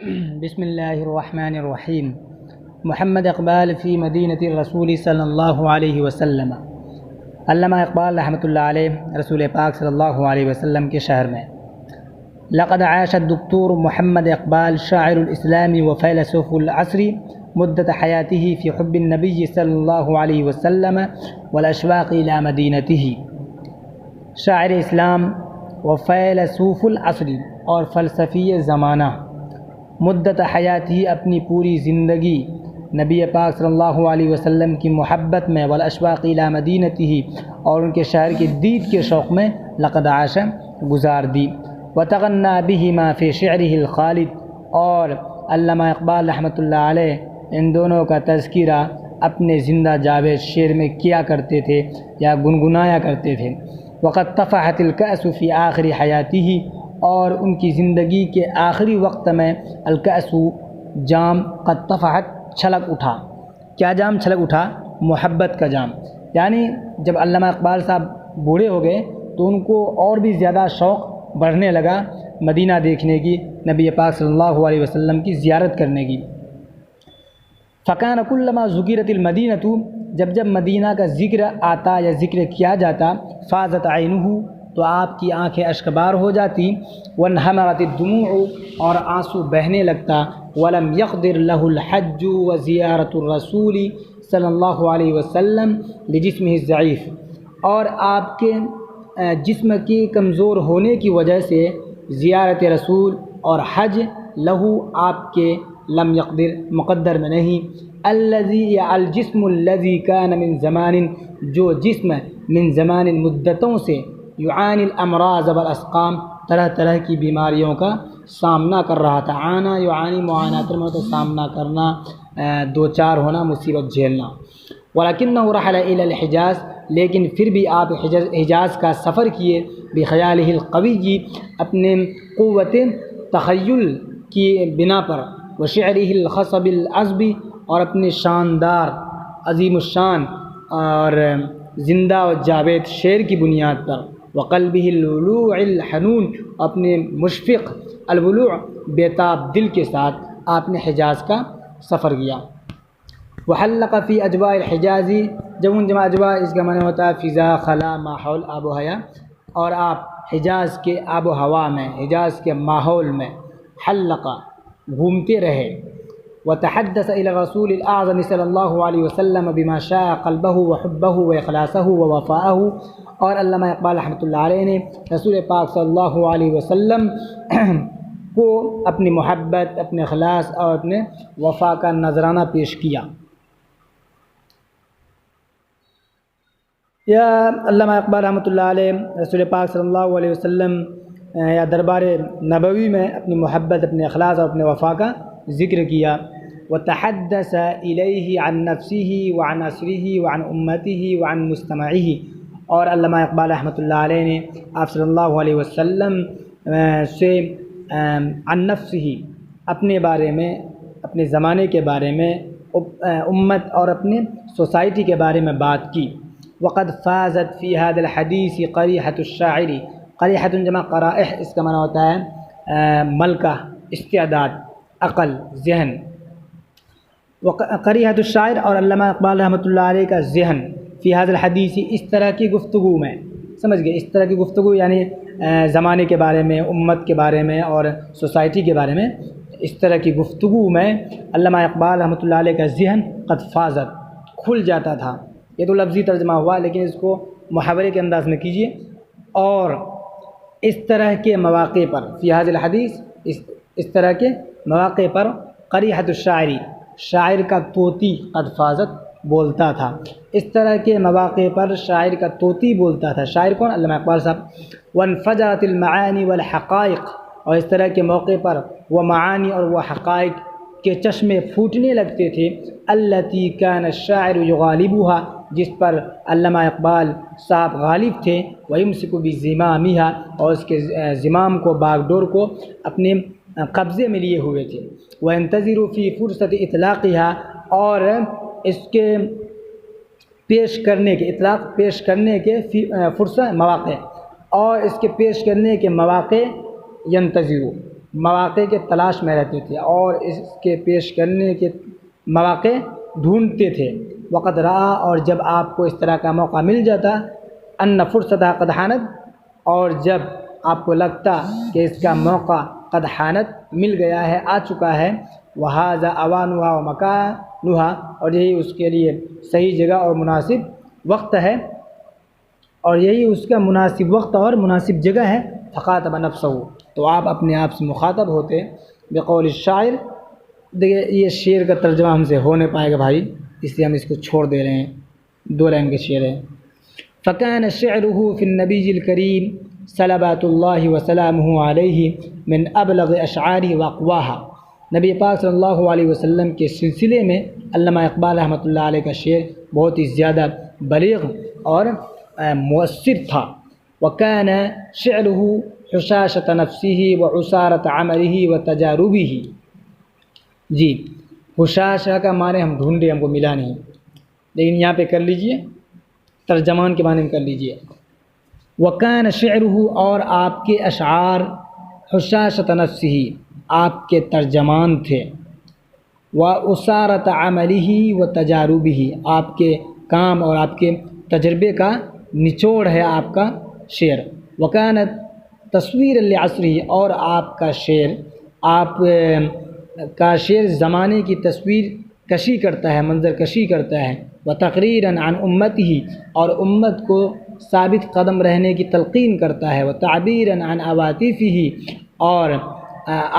بسم اللہ الرحمن الرحیم۔ محمد اقبال فی مدینۃ الرسول صلی اللہ علیہ وسلم۔ علامہ اقبال رحمۃ اللہ علیہ رسول پاک صلی اللہ علیہ وسلم کے شہر میں۔ لقد عاش الدکتور محمد اقبال شاعر الاسلام وفیلسوف العصر مدت حیاتہ فی حب النبی صلی اللہ علیہ وسلم والاشواق الی مدینتہ۔ شاعر اسلام و فیلسوف العصر اور فلسفی زمانہ، مدت حیات ہی اپنی پوری زندگی نبی پاک صلی اللہ علیہ وسلم کی محبت میں، والاشواق الی مدینتہ اور ان کے شہر کی دید کے شوق میں لقد عاش گزار دی۔ وتغنى بہما فی شعرہ الخالد، اور علامہ اقبال رحمۃ اللہ علیہ ان دونوں کا تذکرہ اپنے زندہ جاوید شعر میں کیا کرتے تھے یا گنگنایا کرتے تھے۔ وقد طفحت الکأس فی آخر حیاتہ، اور ان کی زندگی کے آخری وقت میں الکأس جام قد طفحت چھلک اٹھا۔ کیا جام چھلک اٹھا؟ محبت کا جام۔ یعنی جب علامہ اقبال صاحب بوڑھے ہو گئے تو ان کو اور بھی زیادہ شوق بڑھنے لگا مدینہ دیکھنے کی، نبی پاک صلی اللہ علیہ وسلم کی زیارت کرنے کی۔ فکان کلما ذکرت المدینۃ، جب مدینہ کا ذکر آتا یا ذکر کیا جاتا، فاضت عینہ، تو آپ کی آنکھیں اشکبار ہو جاتی، وانہمرت الدموع، اور آنسو بہنے لگتا، ولم یقدر لہ الحج وزیارت الرسول صلی اللہ علیہ وسلم لجسمہ الضعیف، اور آپ کے جسم کے کمزور ہونے کی وجہ سے زیارت رسول اور حج لہو آپ کے لم یقدر مقدر میں نہیں، الذی یا الجسم الذی کان من زمان، جو جسم من زمان مدتوں سے یعانی الامراض والاسقام، طرح طرح کی بیماریوں کا سامنا کر رہا تھا۔ عانہ یعانی معانات میں تو سامنا کرنا، دو چار ہونا، مصیبت جھیلنا۔ ولکنہ رحل الی الحجاز، لیکن پھر بھی آپ حجاز کا سفر کیے، بخیالہ القوی، اپنے قوت تخیل کی بنا پر، وشعرہ الخصب العذب، اور اپنے شاندار عظیم الشان اور زندہ و جاوید شعر کی بنیاد پر، وقلبہ الولوع الحنون، اپنے مشفق الولوع بیتاب دل کے ساتھ آپ نے حجاز کا سفر کیا۔ وحلق فی اجواء الحجاز، جمع اجواء اس کا معنی ہوتا ہے فضا، خلا، ماحول، آب و حیا، اور آپ حجاز کے آب و ہوا میں، حجاز کے ماحول میں حلق گھومتے رہے۔ وتحدث الى الرسول الاعظم صلی اللہ علیہ وسلم بما شاء قلبہ وحبہ واخلاصہ ووفاءہ، اور علامہ اقبال رحمۃ اللہ علیہ نے رسول پاک صلی اللہ علیہ وسلم کو اپنی محبت، اپنے اخلاص اور اپنے وفا کا نذرانہ پیش کیا۔ یا علامہ اقبال رحمۃ اللہ علیہ رسول پاک صلی اللہ علیہ وسلم یا دربار نبوی میں اپنی محبت، اپنے اخلاص اور اپنے وفا کا ذکر کیا۔ وتحدث الیہ عن نفسہ وعن عصرہ وعن امتہ وعن مجتمعہ، اور علامہ اقبال رحمۃ اللہ علیہ نے آپ صلی اللہ علیہ وسلم سے عن نفسہ، اپنے بارے میں، اپنے زمانے کے بارے میں، امت اور اپنے سوسائٹی کے بارے میں بات کی۔ وقد فازت فی هذا الحدیث قریحۃ الشاعر، قریحۃ جمع قرائح، اس کا معنی ہوتا ہے ملکہ، استعداد، عقل، ذہن۔ قریحۃ الشاعر اور علامہ اقبال رحمۃ اللہ علیہ کا ذہن، فی هذا الحدیث، اس طرح کی گفتگو میں، سمجھ گئے، اس طرح کی گفتگو یعنی زمانے کے بارے میں، امت کے بارے میں اور سوسائٹی کے بارے میں، اس طرح کی گفتگو میں علامہ اقبال رحمۃ اللہ علیہ کا ذہن قد فازت، کھل جاتا تھا۔ یہ تو لفظی ترجمہ ہوا، لیکن اس کو محاورے کے انداز میں کیجیے۔ اور اس طرح کے مواقع پر، فی هذا الحدیث، اس طرح کے مواقع پر، قریحۃ الشاعری، شاعر کا طوطی، قد فازت، بولتا تھا۔ اس طرح کے مواقع پر شاعر کا طوطی بولتا تھا۔ شاعر کون؟ علامہ اقبال صاحب۔ وانفجرت المعانی والحقائق، اور اس طرح کے موقع پر وہ معانی اور وہ حقائق کے چشمے پھوٹنے لگتے تھے، التی کان الشاعر یغالبها، جس پر علامہ اقبال صاحب غالب تھے، ویمسک بزمامها، اور اس کے زمام کو، باغ ڈور کو اپنے قبضے میں لیے ہوئے تھے۔ وینتظر فی فرصت اطلاقها، اور اس کے پیش کرنے کے، اطلاق پیش کرنے کے، فرصت، مواقع، اور اس کے پیش کرنے کے مواقع، ینتظر، مواقع کے تلاش میں رہتے تھے اور اس کے پیش کرنے کے مواقع ڈھونڈتے تھے۔ وقت رہا، اور جب آپ کو اس طرح کا موقع مل جاتا، ان فرصت قد حانت، اور جب آپ کو لگتا کہ اس کا موقع قد حانت مل گیا ہے، آ چکا ہے، وہذا اوانها ومکانها، اور یہی اس کے لیے صحیح جگہ اور مناسب وقت ہے، اور یہی اس کا مناسب وقت اور مناسب جگہ ہے، فخاطب نفسه، تو آپ اپنے آپ سے مخاطب ہوتے بقول الشاعر۔ دیکھیے یہ شعر کا ترجمہ ہم سے ہو نہیں پائے گا بھائی، اس لیے ہم اس کو چھوڑ دے رہے ہیں، 2 لائن کے شعر ہے۔ فكان شعره في النبي الكريم صلوات الله وسلامه عليه من ابلغ اشعاره واقواها، نبی پاک صلی اللہ علیہ وسلم کے سلسلے میں علامہ اقبال رحمۃ اللہ علیہ کا شعر بہت ہی زیادہ بلیغ اور مؤثر تھا۔ وكان شعره حشاشة نفسه وعسارة عمله وتجاربه، جی حشاشہ کا معنی ہم ڈھونڈے، ہم کو ملا نہیں، لیکن یہاں پہ کر لیجئے، ترجمان کے معنی میں کر لیجئے۔ وکان شعرہ، اور آپ کے اشعار، حشاشۃ نفسہ، آپ کے ترجمان تھے، واسارۃ عملہ وتجاربہ، آپ کے کام اور آپ کے تجربے کا نچوڑ ہے آپ کا شعر۔ وکانت تصویر لعصرہ، اور آپ کا شعر، آپ کا شعر زمانے کی تصویر کشی کرتا ہے، منظر کشی کرتا ہے، وتقریراً عن امتہ، اور امت کو ثابت قدم رہنے کی تلقین کرتا ہے، وتعبیراً عن عواطفہ، اور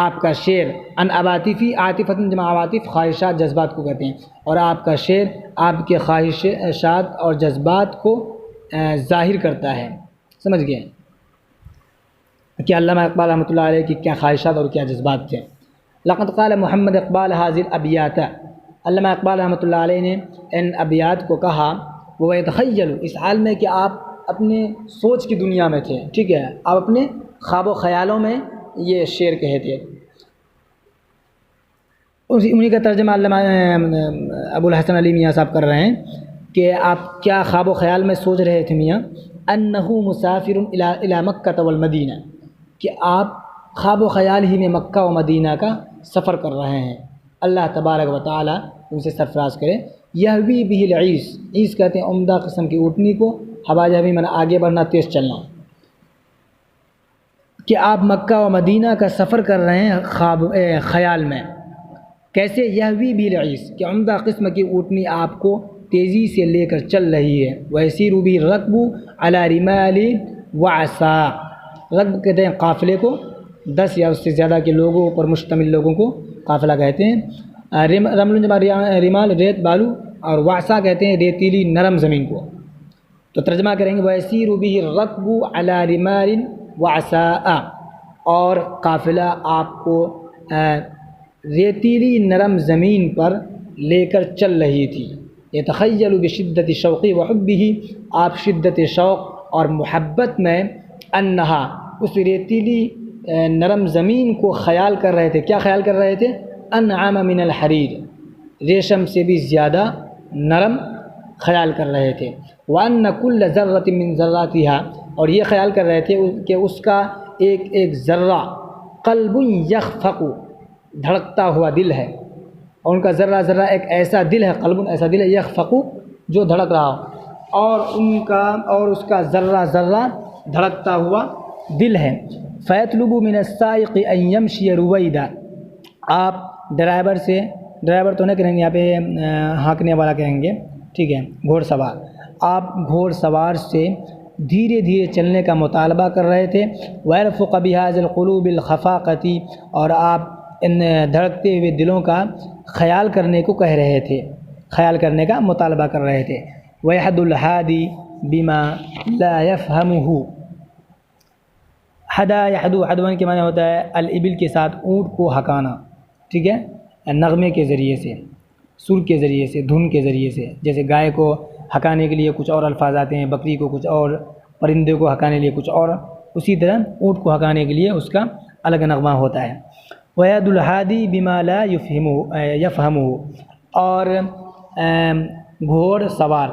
آپ کا شعر عن عواطفہ، عاطفۃ جمع عواطف، خواہشات جذبات کو کہتے ہیں، اور آپ کا شعر آپ کے خواہشات اور جذبات کو ظاہر کرتا ہے۔ سمجھ گئے کہ علامہ اقبال رحمۃ اللہ علیہ کی کیا خواہشات اور کیا جذبات تھے۔ لقد قال محمد اقبال حاضر ابیات، علامہ اقبال رحمۃ اللہ علیہ نے ان ابیات کو کہا، وہ یتخیل، اس حال میں کہ آپ اپنے سوچ کی دنیا میں تھے، ٹھیک ہے، آپ اپنے خواب و خیالوں میں یہ شعر کہے تھے۔ انہی کا ترجمہ علامہ ابو الحسن علی میاں صاحب کر رہے ہیں کہ آپ کیا خواب و خیال میں سوچ رہے تھے میاں، انہ مسافر الی مکہ والمدینہ، کہ آپ خواب و خیال ہی میں مکہ و مدینہ کا سفر کر رہے ہیں، اللہ تبارک و تعالی ان سے سرفراز کرے۔ یہوی بہ العیس، عیس کہتے ہیں عمدہ قسم کی اونٹنی کو، ہوا جہوی میں آگے بڑھنا، تیز چلنا، کہ آپ مکہ و مدینہ کا سفر کر رہے ہیں خواب خیال میں۔ کیسے؟ یہوی بہ العیس، کہ عمدہ قسم کی اونٹنی آپ کو تیزی سے لے کر چل رہی ہے، ویسیر بہ الرکب علی رمال وعصا، رکب کہتے ہیں قافلے کو، 10 یا اس سے زیادہ کے لوگوں پر مشتمل لوگوں کو قافلہ کہتے ہیں۔ رمل جمع رمال، ریت بالو، اور وعصا کہتے ہیں ریتیلی نرم زمین کو۔ تو ترجمہ کریں گے ویسیر بہ الرکب علی رمال وعصا، اور قافلہ آپ کو ریتیلی نرم زمین پر لے کر چل رہی تھی۔ یتخیل بشدت شوقی وحبہ، آپ شدت شوق اور محبت میں، انہا، اس ریتیلی نرم زمین کو خیال کر رہے تھے۔ کیا خیال کر رہے تھے؟ انعم من الحریر، ریشم سے بھی زیادہ نرم خیال کر رہے تھے۔ وان کل ذرۃ من ذراتها، اور یہ خیال کر رہے تھے کہ اس کا ایک ایک ذرہ، قلب یخفق، دھڑکتا ہوا دل ہے، اور ان کا ذرہ ذرہ ایک ایسا دل ہے، قلب ایسا دل ہے، یخفق جو دھڑک رہا ہو، اور ان کا اور اس کا ذرہ ذرہ دھڑکتا ہوا دل ہے۔ فیطلب من السائق ان یمشی رویدا، آپ ڈرائیور سے، ڈرائیور تو نہیں کہیں گے یہاں پہ، ہانکنے والا کہیں گے، ٹھیک ہے، گھوڑ سوار، آپ گھوڑ سوار سے دھیرے دھیرے چلنے کا مطالبہ کر رہے تھے۔ وَيَرْفُقَ بِهَذِهِ الْقُلُوبِ الْخَفَاقَةِ، اور آپ ان دھڑکتے ہوئے دلوں کا خیال کرنے کو کہہ رہے تھے، خیال کرنے کا مطالبہ کر رہے تھے۔ وَيَحْدُ الْحَادِي بِمَا لَا يَفْهَمُهُ، حدا یحدو، حدوان کے معنی ہوتا ہے الابل کے ساتھ اونٹ کو ہکانا، ٹھیک ہے، نغمے کے ذریعے سے، سر کے ذریعے سے، دھن کے ذریعے سے، جیسے گائے کو ہکانے کے لیے کچھ اور الفاظ آتے ہیں، بکری کو کچھ اور، پرندے کو ہکانے کے لیے کچھ اور، اسی طرح اونٹ کو ہکانے کے لیے اس کا الگ نغمہ ہوتا ہے۔ وَيَدُ الْحَادِي بِمَا لَا يَفْهَمُهُ، اور گھوڑ سوار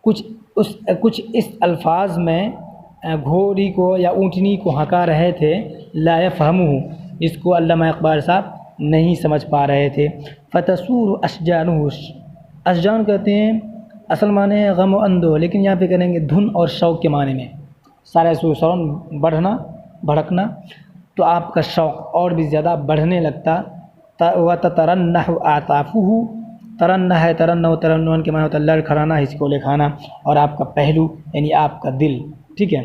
کچھ اس الفاظ میں گھوڑی کو یا اونٹنی کو ہنکا رہے تھے، لا یفہمہ، اس کو علامہ اقبال صاحب نہیں سمجھ پا رہے تھے۔ فتسور اشجانہ، اشجان کہتے ہیں اصل معنی ہے غم و اندو، لیکن یہاں پہ کریں گے دھن اور شوق کے معنی میں، سارے سورن بڑھنا بھڑکنا، تو آپ کا شوق اور بھی زیادہ بڑھنے لگتا۔ وتترنح اعطافہ، ترنح ہے، ترنح ترنن کے معنی ہوتا ہے لڑکھڑانا، ہچکولے کھانا، اور آپ کا پہلو یعنی آپ کا دل، ٹھیک ہے،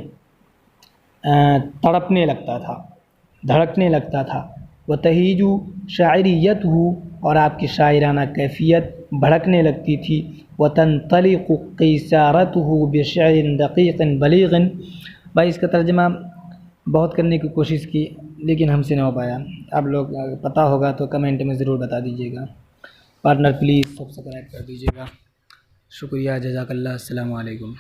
تڑپنے لگتا تھا، دھڑکنے لگتا تھا۔ وتہیج شاعریتہ، اور آپ کی شاعرانہ کیفیت بھڑکنے لگتی تھی۔ وتنطلق قیثارتہ بشعر دقیق بلیغ، بھائی اس کا ترجمہ بہت کرنے کی کوشش کی لیکن ہم سے نہ ہو پایا، آپ لوگ پتہ ہوگا تو کمنٹ میں ضرور بتا دیجیے گا۔ پارٹنر پلیز سبسکرائب کر دیجیے گا، شکریہ، جزاک اللہ، السلام علیکم۔